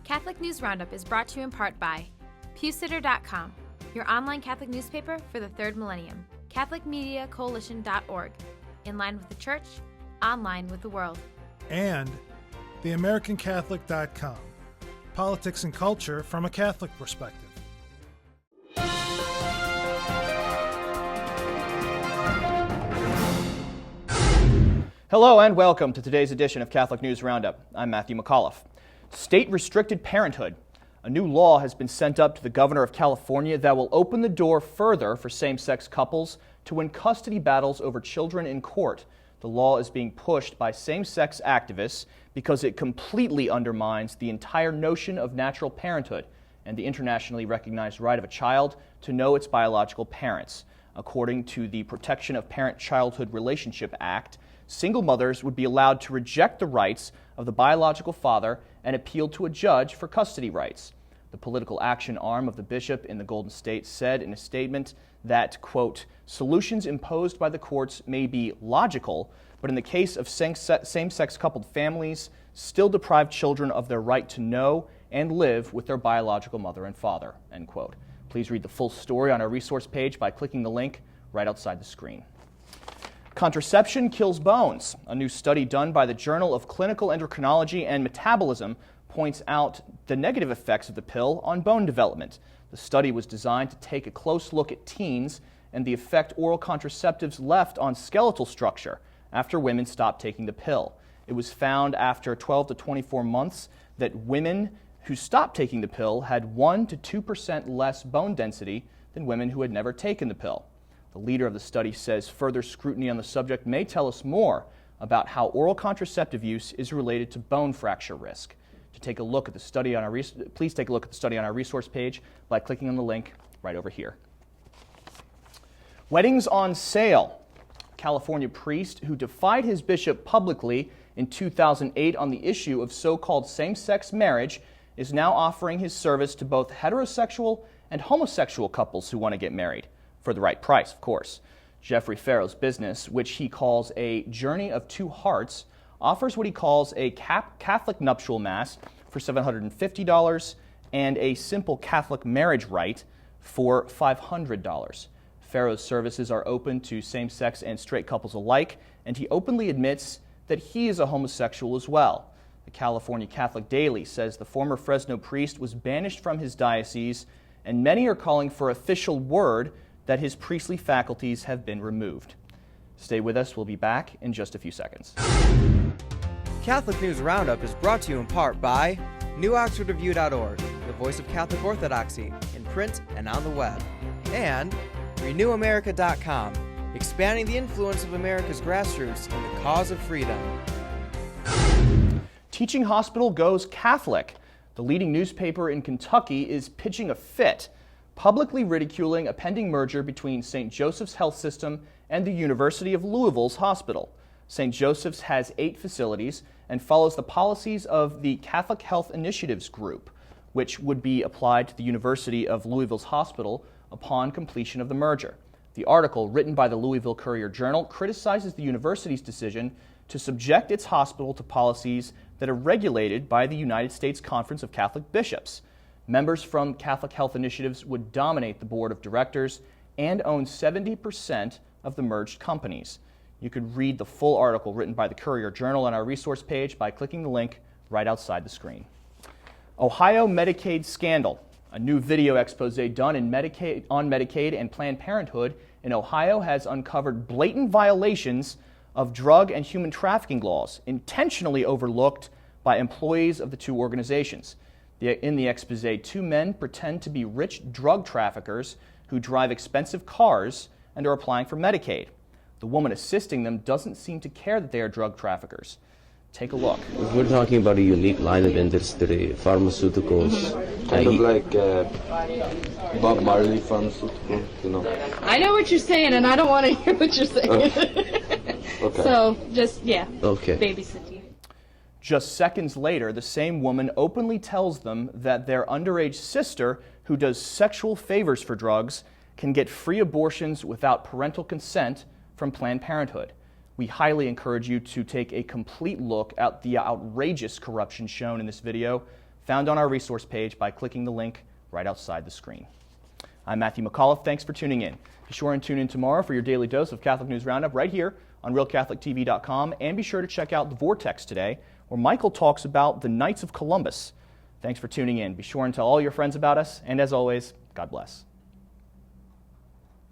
Catholic News Roundup is brought to you in part by PewSitter.com, your online Catholic newspaper for the third millennium, CatholicMediaCoalition.org, in line with the Church, online with the world. And TheAmericanCatholic.com, politics and culture from a Catholic perspective. Hello and welcome to today's edition of Catholic News Roundup. I'm Matthew McAuliffe. State-restricted parenthood. A new law has been sent up to the governor of California that will open the door further for same-sex couples to win custody battles over children in court. The law is being pushed by same-sex activists because it completely undermines the entire notion of natural parenthood and the internationally recognized right of a child to know its biological parents. According to the Protection of Parent-Childhood Relationship Act, single mothers would be allowed to reject the rights of the biological father and appeal to a judge for custody rights. The political action arm of the bishop in the Golden State said in a statement that, quote, solutions imposed by the courts may be logical, but in the case of same-sex coupled families, still deprive children of their right to know and live with their biological mother and father, end quote. Please read the full story on our resource page by clicking the link right outside the screen. Contraception kills bones. A new study done by the Journal of Clinical Endocrinology and Metabolism points out the negative effects of the pill on bone development. The study was designed to take a close look at teens and the effect oral contraceptives left on skeletal structure after women stopped taking the pill. It was found after 12 to 24 months that women who stopped taking the pill had 1 to 2% less bone density than women who had never taken the pill. The leader of the study says further scrutiny on the subject may tell us more about how oral contraceptive use is related to bone fracture risk. To take a look at the study on our please take a look at the study on our resource page by clicking on the link right over here. Weddings on sale. A California priest who defied his bishop publicly in 2008 on the issue of so-called same-sex marriage is now offering his service to both heterosexual and homosexual couples who want to get married. For the right price, of course. Jeffrey Farrow's business, which he calls a Journey of Two Hearts, offers what he calls a Catholic nuptial mass for $750 and a simple Catholic marriage rite for $500. Farrow's services are open to same-sex and straight couples alike, and he openly admits that he is a homosexual as well. The California Catholic Daily says the former Fresno priest was banished from his diocese, and many are calling for official word that his priestly faculties have been removed. Stay with us. We'll be back in just a few seconds. Catholic News Roundup is brought to you in part by NewOxfordReview.org, the voice of Catholic Orthodoxy, in print and on the web, and RenewAmerica.com, expanding the influence of America's grassroots in the cause of freedom. Teaching hospital goes Catholic. The leading newspaper in Kentucky is pitching a fit, publicly ridiculing a pending merger between St. Joseph's Health System and the University of Louisville's hospital. St. Joseph's has 8 facilities and follows the policies of the Catholic Health Initiatives Group, which would be applied to the University of Louisville's hospital upon completion of the merger. The article, written by the Louisville Courier-Journal, criticizes the university's decision to subject its hospital to policies that are regulated by the United States Conference of Catholic Bishops. Members from Catholic Health Initiatives would dominate the board of directors and own 70% of the merged companies. You could read the full article written by the Courier-Journal on our resource page by clicking the link right outside the screen. Ohio Medicaid scandal. A new video expose done on Medicaid and Planned Parenthood in Ohio has uncovered blatant violations of drug and human trafficking laws, intentionally overlooked by employees of the two organizations. In the expose, 2 men pretend to be rich drug traffickers who drive expensive cars and are applying for Medicaid. The woman assisting them doesn't seem to care that they are drug traffickers. Take a look. We're talking about a unique line of industry, pharmaceuticals. Kind of like Bob Marley pharmaceutical, you know. I know what you're saying, and I don't want to hear what you're saying. Okay. So, just, okay. Babysit you. Just seconds later, the same woman openly tells them that their underage sister, who does sexual favors for drugs, can get free abortions without parental consent from Planned Parenthood. We highly encourage you to take a complete look at the outrageous corruption shown in this video. found on our resource page by clicking the link right outside the screen. I'm Matthew McAuliffe. Thanks for tuning in. Be sure and tune in tomorrow for your daily dose of Catholic News Roundup right here on RealCatholicTV.com, and be sure to check out The Vortex today, where Michael talks about the Knights of Columbus. Thanks for tuning in. Be sure and tell all your friends about us, and as always, God bless.